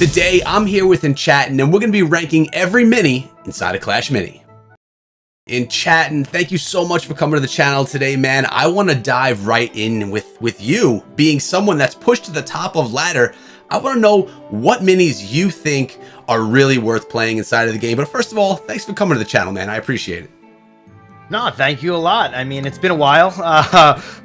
Today, I'm here with Enchatin, and we're going to be ranking every mini inside of Clash Mini. Enchatin, thank you so much for coming to the channel today, man. I want to dive right in with you, being someone that's pushed to the top of ladder. I want to know what minis you think are really worth playing inside of the game. But first of all, thanks for coming to the channel, man. I appreciate it. No, thank you a lot. I mean, it's been a while,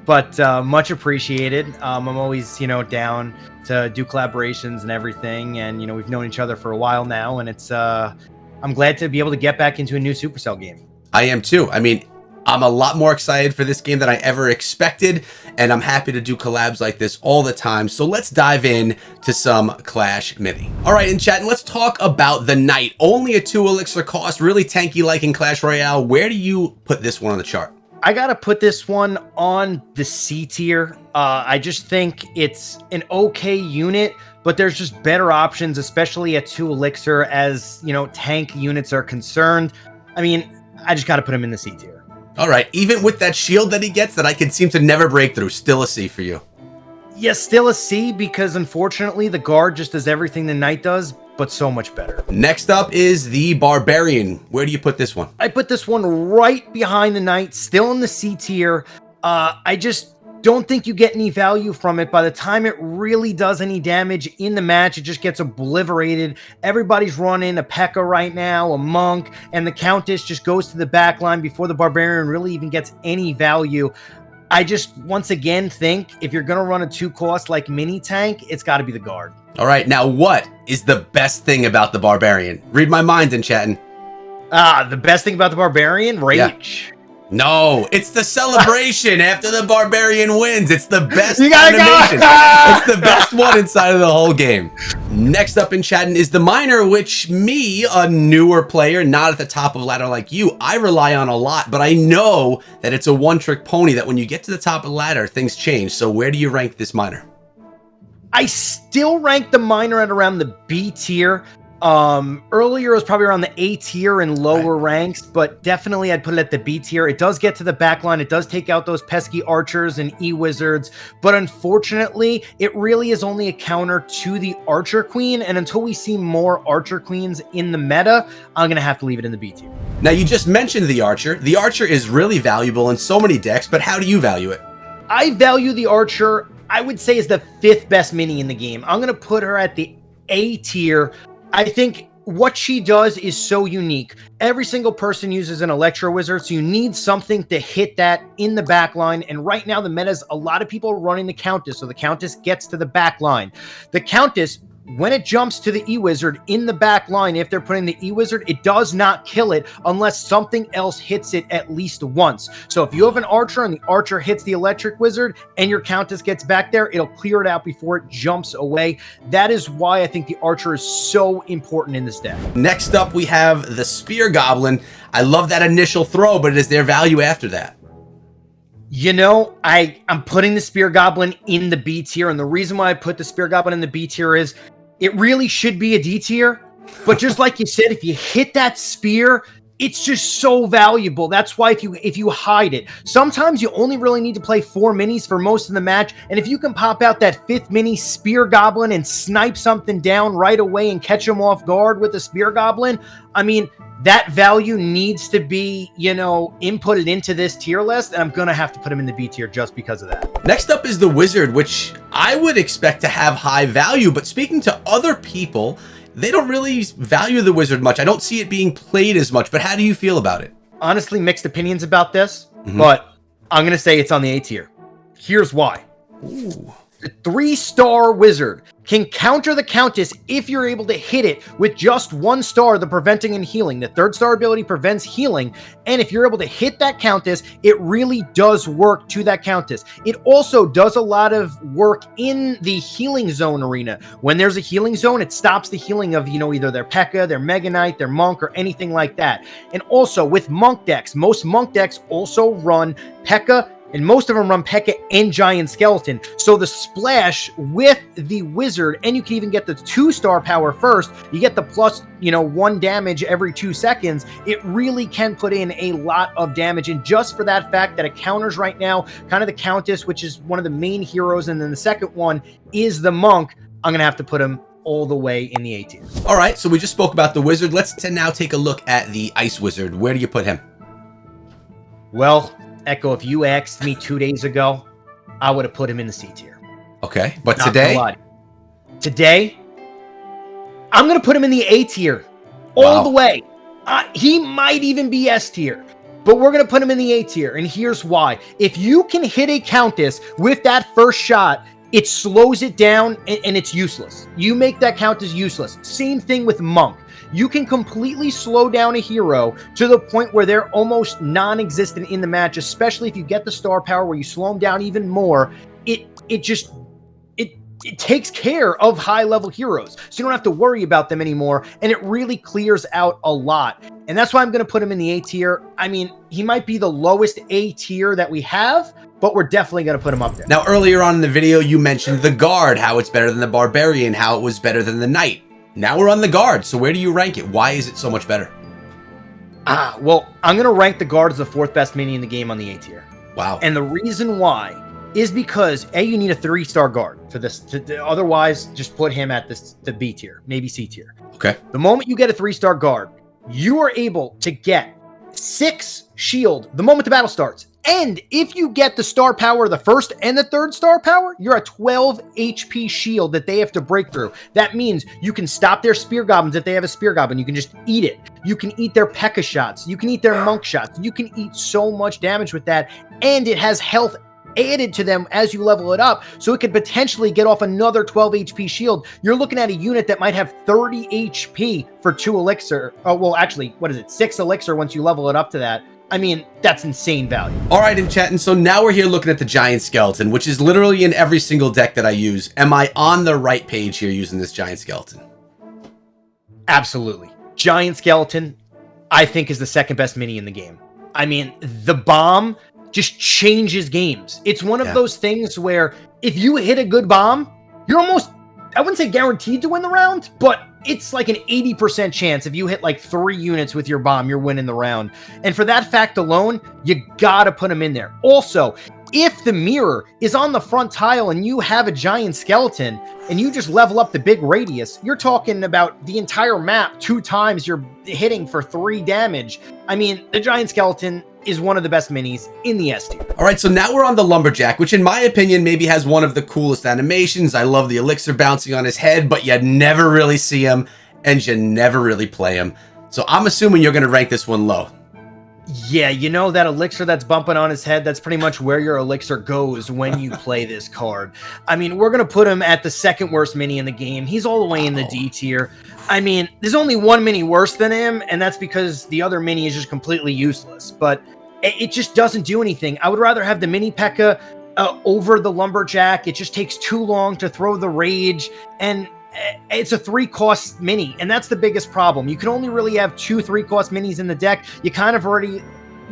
but much appreciated. I'm always, down to do collaborations and everything. And, we've known each other for a while now. And it's, I'm glad to be able to get back into a new Supercell game. I am too. I mean, I'm a lot more excited for this game than I ever expected, and I'm happy to do collabs like this all the time. So let's dive in to some Clash Mini. All right, Enchatin, let's talk about the Knight. Only a 2 elixir cost, really tanky like in Clash Royale. Where do you put this one on the chart? I gotta put this one on the C tier. I just think it's an okay unit, but there's just better options, especially at 2 elixir as, tank units are concerned. I mean, I just got to put him in the C tier. All right. Even with that shield that he gets that I can seem to never break through, still a C for you. Yes, still a C because unfortunately the guard just does everything the Knight does, but so much better. Next up is the Barbarian. Where do you put this one? I put this one right behind the Knight, still in the C tier. I just don't think you get any value from it. By the time it really does any damage in the match, it just gets obliterated. Everybody's running a Pekka right now, a Monk, and the Countess just goes to the back line before the Barbarian really even gets any value. I just, once again, think if you're going to run a 2-cost like mini tank, it's got to be the guard. All right, now what is the best thing about the Barbarian? Read my mind, Enchatin. The best thing about the Barbarian? Rage. Yeah. No, it's the celebration after the Barbarian wins. It's the best animation. It's the best one inside of the whole game. Next up in Enchatin is the Miner, which me, a newer player, not at the top of the ladder like you, I rely on a lot, but I know that it's a one-trick pony that when you get to the top of the ladder, things change. So where do you rank this Miner? I still rank the Miner at around the B tier. Earlier it was probably around the A tier and lower ranks, but definitely I'd put it at the B tier. It does get to the back line. It does take out those pesky archers and E-wizards, but unfortunately it really is only a counter to the Archer Queen. And until we see more Archer Queens in the meta, I'm going to have to leave it in the B tier. Now you just mentioned the Archer. The Archer is really valuable in so many decks, but how do you value it? I value the Archer, I would say, is the 5th best mini in the game. I'm going to put her at the A tier. I think what she does is so unique. Every single person uses an Electro Wizard, so you need something to hit that in the back line. And right now, the meta is a lot of people running the Countess, so the Countess gets to the back line. The Countess, when it jumps to the E-Wizard in the back line, if they're putting the E-Wizard, it does not kill it unless something else hits it at least once. So if you have an Archer and the Archer hits the Electric Wizard and your Countess gets back there, it'll clear it out before it jumps away. That is why I think the Archer is so important in this deck. Next up, we have the Spear Goblin. I love that initial throw, but is there value after that? I'm putting the Spear Goblin in the B tier, and the reason why I put the Spear Goblin in the B tier is it really should be a D tier, but just like you said, if you hit that spear, it's just so valuable. That's why if you hide it, sometimes you only really need to play 4 minis for most of the match, and if you can pop out that 5th mini Spear Goblin and snipe something down right away and catch them off guard with the Spear Goblin, I mean, that value needs to be, inputted into this tier list, and I'm going to have to put him in the B tier just because of that. Next up is the Wizard, which I would expect to have high value, but speaking to other people, they don't really value the Wizard much. I don't see it being played as much, but how do you feel about it? Honestly, mixed opinions about this, but I'm going to say it's on the A tier. Here's why. Ooh. The 3-star Wizard can counter the Countess if you're able to hit it with just 1 star, the preventing and healing. The 3rd star ability prevents healing, and if you're able to hit that Countess, it really does work to that Countess. It also does a lot of work in the healing zone arena. When there's a healing zone, it stops the healing of, either their Pekka, their Mega Knight, their Monk, or anything like that. And also with Monk decks, most Monk decks also run Pekka, and most of them run Pekka and Giant Skeleton. So the splash with the Wizard, and you can even get the 2-star power first, you get the plus, 1 damage every 2 seconds. It really can put in a lot of damage. And just for that fact that it counters right now, kind of the Countess, which is one of the main heroes, and then the second one is the Monk, I'm going to have to put him all the way in the A tier. All right, so we just spoke about the wizard. Let's now take a look at the ice wizard. Where do you put him? Well, Echo, if you asked me 2 days ago, I would have put him in the C tier. Okay, but Not gonna lie. Today, I'm going to put him in the A tier all the way. He might even be S tier, but we're going to put him in the A tier, and here's why. If you can hit a Countess with that first shot, it slows it down, and it's useless. You make that Countess useless. Same thing with Monk. You can completely slow down a hero to the point where they're almost non-existent in the match, especially if you get the star power where you slow them down even more. It takes care of high-level heroes, so you don't have to worry about them anymore, and it really clears out a lot. And that's why I'm going to put him in the A tier. I mean, he might be the lowest A tier that we have, but we're definitely going to put him up there. Now, earlier on in the video, you mentioned the guard, how it's better than the barbarian, how it was better than the knight. Now we're on the guard, so where do you rank it? Why is it so much better? Well, I'm going to rank the guard as the 4th best mini in the game on the A tier. Wow. And the reason why is because, A, you need a 3-star guard for this. Otherwise, just put him at the B tier, maybe C tier. Okay. The moment you get a 3-star guard, you are able to get 6 shield the moment the battle starts. And if you get the star power, the 1st and the 3rd star power, you're a 12 HP shield that they have to break through. That means you can stop their spear goblins if they have a spear goblin. You can just eat it. You can eat their Pekka shots. You can eat their monk shots. You can eat so much damage with that. And it has health added to them as you level it up, so it could potentially get off another 12 HP shield. You're looking at a unit that might have 30 HP for 2 elixir. Oh, well, actually, what is it? 6 elixir once you level it up to that. I mean, that's insane value. All right, Enchatin, so now we're here looking at the giant skeleton, which is literally in every single deck that I use. Am I on the right page here using this giant skeleton? Absolutely. Giant skeleton, I think, is the 2nd best mini in the game. I mean, the bomb just changes games. It's one of those things where if you hit a good bomb, you're almost, I wouldn't say guaranteed to win the round, but it's like an 80% chance if you hit like 3 units with your bomb, you're winning the round. And for that fact alone, you gotta put them in there. Also, if the mirror is on the front tile and you have a giant skeleton and you just level up the big radius, you're talking about the entire map 2 times you're hitting for 3 damage. I mean, the giant skeleton is one of the best minis in the S tier. All right, so now we're on the Lumberjack, which in my opinion maybe has one of the coolest animations. I love the elixir bouncing on his head, but you never really see him and you never really play him. So I'm assuming you're going to rank this one low. Yeah, you know that elixir that's bumping on his head, that's pretty much where your elixir goes when you play this card. I mean, we're going to put him at the 2nd worst mini in the game. He's all the way in the D tier. I mean, there's only one mini worse than him, and that's because the other mini is just completely useless. But it just doesn't do anything. I would rather have the mini Pekka over the Lumberjack. It just takes too long to throw the rage, and it's a 3-cost mini, and that's the biggest problem. You can only really have 2 3-cost minis in the deck. You kind of already,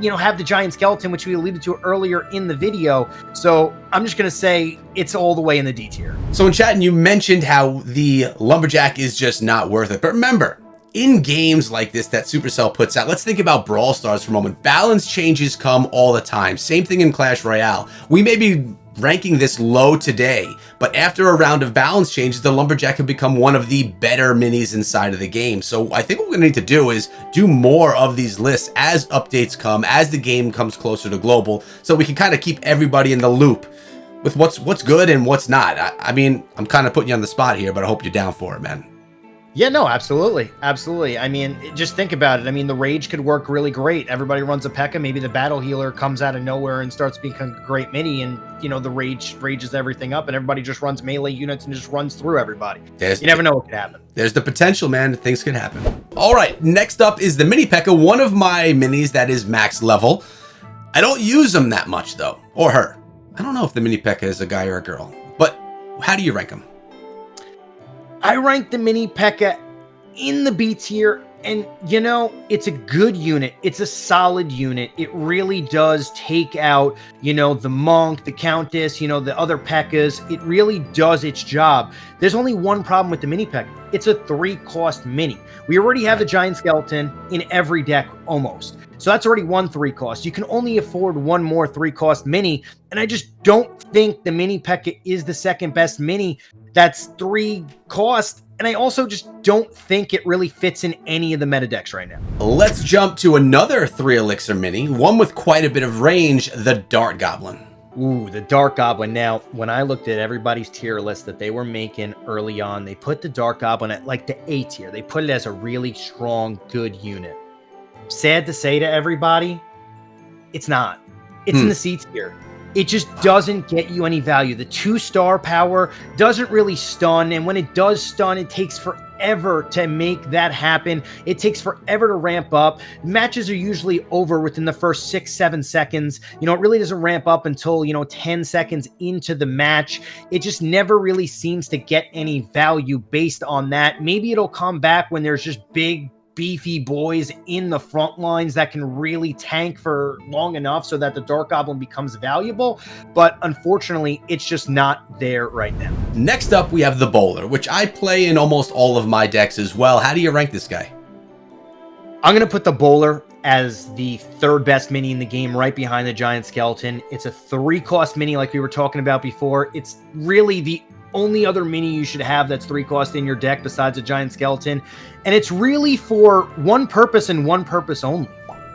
have the giant skeleton, which we alluded to earlier in the video. So I'm just going to say it's all the way in the D tier. So in chat, you mentioned how the Lumberjack is just not worth it. But remember, in games like this that Supercell puts out, let's think about Brawl Stars for a moment. Balance changes come all the time. Same thing in Clash Royale. We may be ranking this low today, but after a round of balance changes, the Lumberjack can become one of the better minis inside of the game. So I think what we're gonna need to do is do more of these lists as updates come, as the game comes closer to global, so we can kind of keep everybody in the loop with what's good and what's not. I mean, I'm kind of putting you on the spot here, but I hope you're down for it, man. Yeah, no, absolutely. Absolutely. I mean, just think about it. I mean, the rage could work really great. Everybody runs a Pekka. Maybe the battle healer comes out of nowhere and starts becoming a great mini, and, the rage rages everything up, and everybody just runs melee units and just runs through everybody. You never know what could happen. There's the potential, man. Things could happen. All right, next up is the mini Pekka, one of my minis that is max level. I don't use them that much, though, or her. I don't know if the mini Pekka is a guy or a girl, but how do you rank them? I rank the mini Pekka in the B tier, and it's a good unit. It's a solid unit. It really does take out, the monk, the countess, the other Pekkas. It really does its job. There's only one problem with the mini Pekka. It's a 3-cost mini. We already have the giant skeleton in every deck almost. So that's already one 3-cost. You can only afford one more 3-cost mini, and I just don't think the mini Pekka is the 2nd best mini that's 3-cost And I also just don't think it really fits in any of the meta decks right now. Let's jump to another 3 Elixir mini, one with quite a bit of range, the Dart Goblin. Ooh, the Dart Goblin. Now, when I looked at everybody's tier list that they were making early on, they put the Dart Goblin at like the A tier. They put it as a really strong, good unit. Sad to say to everybody, it's not. It's in the C tier. It just doesn't get you any value. The 2-star power doesn't really stun, and when it does stun, it takes forever to make that happen. It takes forever to ramp up. Matches are usually over within the first 6-7 seconds. You know, it really doesn't ramp up until, 10 seconds into the match. It just never really seems to get any value based on that. Maybe it'll come back when there's just big, beefy boys in the front lines that can really tank for long enough so that the Dart Goblin becomes valuable, but unfortunately it's just not there right now. Next up we have the Bowler, which I play in almost all of my decks as well. How do you rank this guy? I'm going to put the Bowler as the 3rd best mini in the game, right behind the Giant Skeleton. It's a 3-cost mini like we were talking about before. It's really the only other mini you should have that's 3-cost in your deck besides a Giant Skeleton. And it's really for one purpose and one purpose only.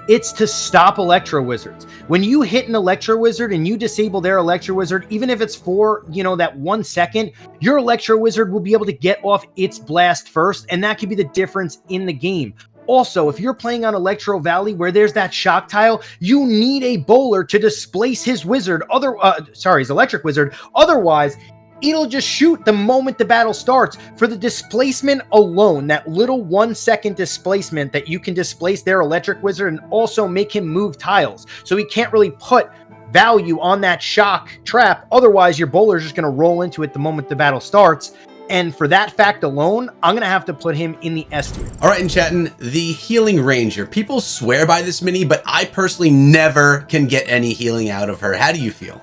It's to stop Electro Wizards. When you hit an Electro Wizard and you disable their Electro Wizard, even if it's for, that 1 second, your Electro Wizard will be able to get off its blast first, and that could be the difference in the game. Also, if you're playing on Electro Valley where there's that shock tile, you need a Bowler to displace his wizard, his Electric Wizard. Otherwise, it'll just shoot the moment the battle starts. For the displacement alone, that little 1 second displacement that you can displace their Electric Wizard and also make him move tiles. So he can't really put value on that shock trap. Otherwise, your Bowler's just going to roll into it the moment the battle starts. And for that fact alone, I'm going to have to put him in the S tier. All right, Enchatin, the Healing Ranger. People swear by this mini, but I personally never can get any healing out of her. How do you feel?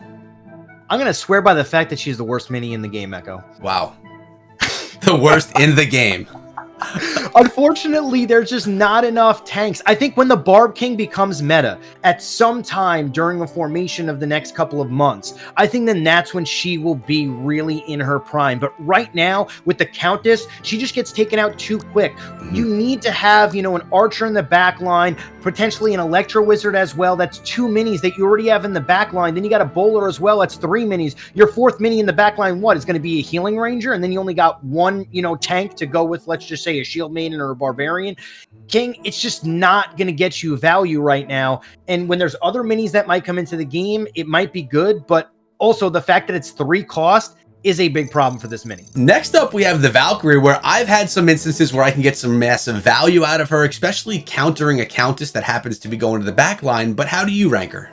I'm going to swear by the fact that she's the worst mini in the game, Echo. Wow. The worst in the game. Unfortunately, there's just not enough tanks. I think when the Barb King becomes meta at some time during the formation of the next couple of months, I think then that's when she will be really in her prime. But right now, with the Countess, she just gets taken out too quick. You need to have, an Archer in the back line, potentially an Electro Wizard as well. That's 2 minis that you already have in the back line. Then you got a Bowler as well. That's 3 minis. Your 4th mini in the back line, what? Is going to be a Healing Ranger, and then you only got 1, tank to go with, let's just say, a Shield Maiden or a Barbarian. King, it's just not going to get you value right now. And when there's other minis that might come into the game, it might be good, but also the fact that it's 3 cost is a big problem for this mini. Next up, we have the Valkyrie, where I've had some instances where I can get some massive value out of her, especially countering a Countess that happens to be going to the back line. But how do you rank her?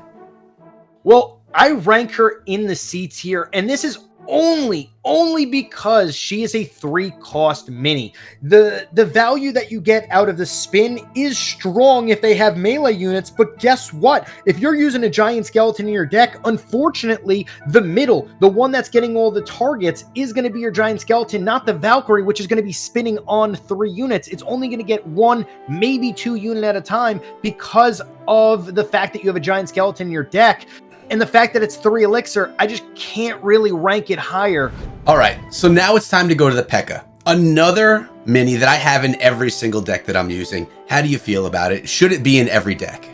Well, I rank her in the C tier, and this is only because she is a 3-cost mini. The value that you get out of the spin is strong if they have melee units, but guess what? If you're using a Giant Skeleton in your deck, unfortunately, the middle, the one that's getting all the targets, is going to be your Giant Skeleton, not the Valkyrie, which is going to be spinning on 3 units. It's only going to get 1, maybe 2 units at a time because of the fact that you have a Giant Skeleton in your deck. And the fact that it's 3 Elixir, I just can't really rank it higher. All right, so now it's time to go to the Pekka. Another mini that I have in every single deck that I'm using. How do you feel about it? Should it be in every deck?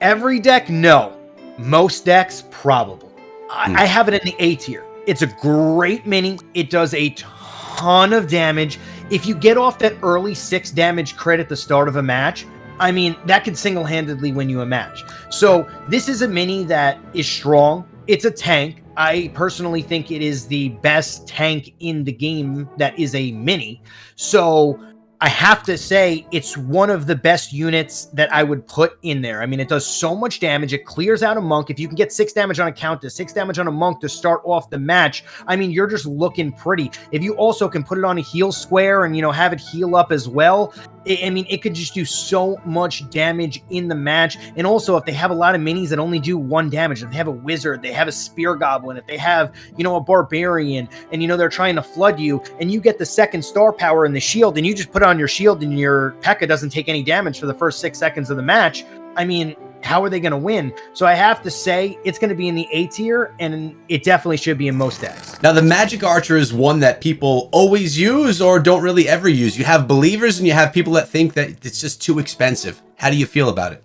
Every deck, no. Most decks, probably. I have it in the A tier. It's a great mini. It does a ton of damage. If you get off that early 6 damage crit at the start of a match, I mean, that could single-handedly win you a match. So this is a mini that is strong. It's a tank. I personally think it is the best tank in the game that is a mini. So I have to say it's one of the best units that I would put in there. I mean, it does so much damage. It clears out a monk. If you can get 6 damage on a Countess, 6 damage on a monk to start off the match, I mean, you're just looking pretty. If you also can put it on a heal square and, have it heal up as well, I mean, it could just do so much damage in the match. And also, if they have a lot of minis that only do 1 damage, if they have a wizard, they have a spear goblin, if they have, a barbarian, and, they're trying to flood you, and you get the 2nd star power and the shield, and you just put on your shield and your Pekka doesn't take any damage for the first 6 seconds of the match, I mean, how are they going to win? So I have to say it's going to be in the A tier, and it definitely should be in most decks. Now, the Magic Archer is one that people always use or don't really ever use. You have believers and you have people that think that it's just too expensive. How do you feel about it?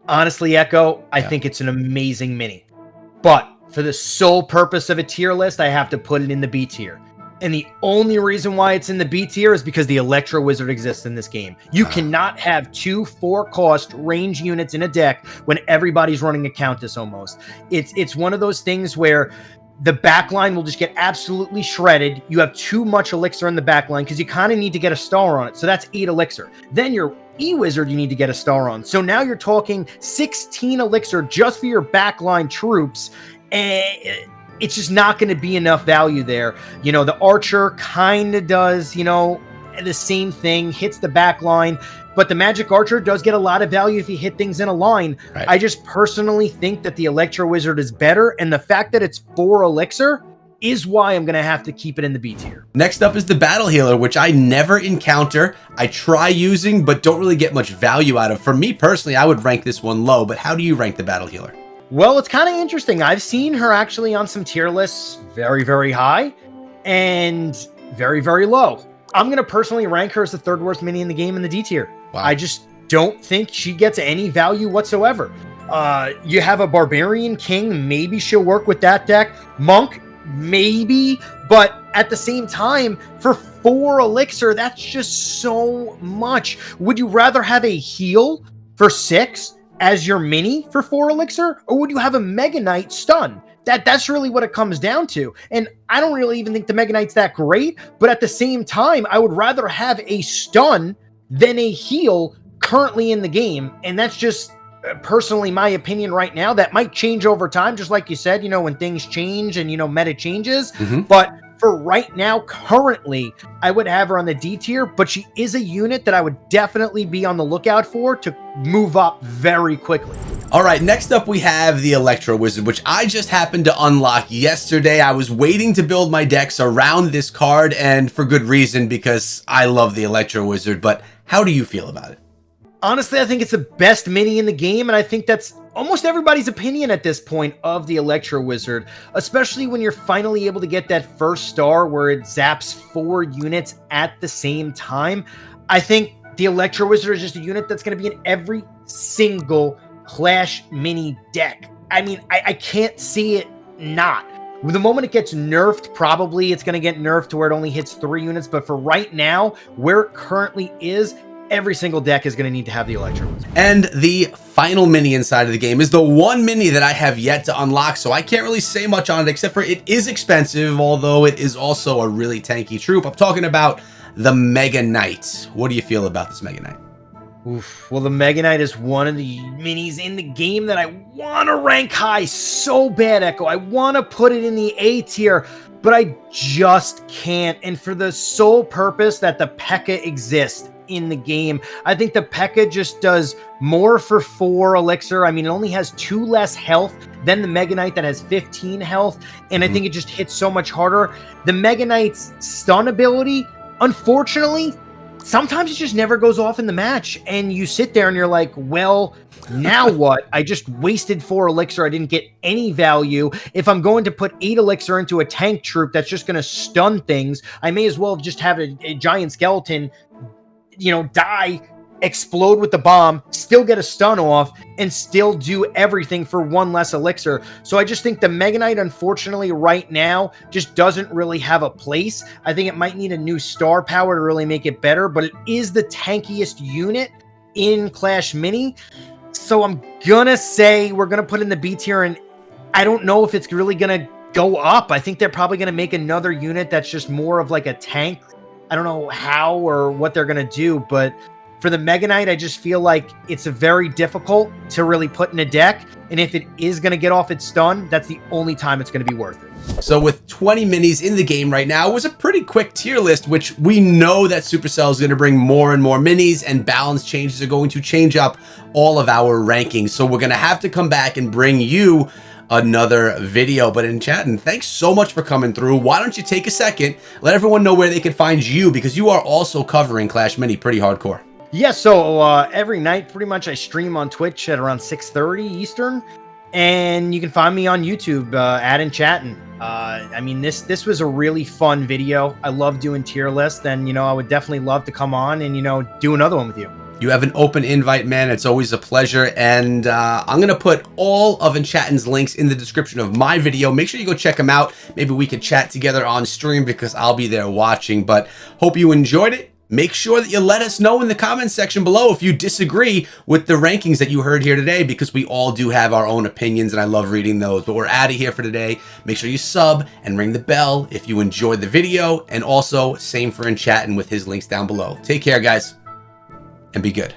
Honestly, Echo, I think it's an amazing mini. But for the sole purpose of a tier list, I have to put it in the B tier. And the only reason why it's in the B tier is because the Electro Wizard exists in this game. You cannot have 2 4-cost range units in a deck when everybody's running a Countess almost. It's one of those things where the backline will just get absolutely shredded. You have too much elixir in the backline because you kind of need to get a star on it. So that's 8 elixir. Then your E-Wizard you need to get a star on. So now you're talking 16 elixir just for your backline troops. And it's just not going to be enough value there. You know, the Archer kind of does, you know, the same thing, hits the back line, but the Magic Archer does get a lot of value if you hit things in a line. Right. I just personally think that the Electro Wizard is better, and the fact that it's 4 elixir is why I'm going to have to keep it in the B tier. Next up is the Battle Healer, which I never encounter. I try using, but don't really get much value out of. For me personally, I would rank this one low, but how do you rank the Battle Healer? Well, it's kind of interesting. I've seen her actually on some tier lists very, very high and very, very low. I'm going to personally rank her as the 3rd worst mini in the game in the D tier. Wow. I just don't think she gets any value whatsoever. You have a Barbarian King. Maybe she'll work with that deck. Monk, maybe. But at the same time, for 4 elixir, that's just so much. Would you rather have a heal for 6 as your mini for 4 elixir, or would you have a Mega Knight stun? That's really what it comes down to. And I don't really even think the Mega Knight's that great, but at the same time, I would rather have a stun than a heal currently in the game. And that's just personally my opinion right now. That might change over time, just like you said, you know, when things change and, you know, meta changes. But for right now, currently, I would have her on the D tier, but she is a unit that I would definitely be on the lookout for to move up very quickly. All right, next up we have the Electro Wizard, which I just happened to unlock yesterday. I was waiting to build my decks around this card, and for good reason, because I love the Electro Wizard, but how do you feel about it? Honestly, I think it's the best mini in the game, and I think that's almost everybody's opinion at this point of the Electro Wizard, especially when you're finally able to get that first star where it zaps 4 units at the same time. I think the Electro Wizard is just a unit that's going to be in every single Clash mini deck. I mean, I can't see it not. The moment it gets nerfed, probably it's going to get nerfed to where it only hits 3 units, but for right now, where it currently is, every single deck is going to need to have the Electro Wizard. And the final mini inside of the game is the one mini that I have yet to unlock, so I can't really say much on it, except for it is expensive, although it is also a really tanky troop. I'm talking about the Mega Knight. What do you feel about this Mega Knight? Oof. Well, the Mega Knight is one of the minis in the game that I want to rank high so bad, Echo. I want to put it in the A tier, but I just can't. And for the sole purpose that the Pekka exists in the game, I think the Pekka just does more for 4 elixir. I mean, it only has 2 less health than the Mega Knight that has 15 health, and I think it just hits so much harder. The Mega Knight's stun ability, unfortunately, sometimes it just never goes off in the match, and you sit there and you're like, well, now what? I just wasted 4 elixir. I didn't get any value. If I'm going to put 8 elixir into a tank troop that's just going to stun things, I may as well just have a giant skeleton, you know, die, explode with the bomb, still get a stun off, and still do everything for 1 less elixir. So I just think the Mega Knight, unfortunately, right now, just doesn't really have a place. I think it might need a new star power to really make it better, but it is the tankiest unit in Clash Mini. So I'm gonna say we're gonna put in the B tier, and I don't know if it's really gonna go up. I think they're probably gonna make another unit that's just more of like a tank. I don't know how or what they're gonna do, but for the Mega Knight, I just feel like it's a very difficult to really put in a deck. And if it is going to get off its stun, that's the only time it's going to be worth it. So with 20 minis in the game right now, it was a pretty quick tier list, which we know that Supercell is going to bring more and more minis, and balance changes are going to change up all of our rankings. So we're going to have to come back and bring you another video. But Enchatin, thanks so much for coming through. Why don't you take a second, let everyone know where they can find you, because you are also covering Clash Mini pretty hardcore. Yeah, so every night, pretty much, I stream on Twitch at around 6:30 Eastern, and you can find me on YouTube at Enchatin. I mean, this was a really fun video. I love doing tier lists, and I would definitely love to come on and do another one with you. You have an open invite, man. It's always a pleasure. And I'm going to put all of Enchatin's links in the description of my video. Make sure you go check them out. Maybe we could chat together on stream because I'll be there watching. But hope you enjoyed it. Make sure that you let us know in the comments section below if you disagree with the rankings that you heard here today, because we all do have our own opinions and I love reading those. But we're out of here for today. Make sure you sub and ring the bell if you enjoyed the video. And also, same for Enchatin with his links down below. Take care, guys. And be good.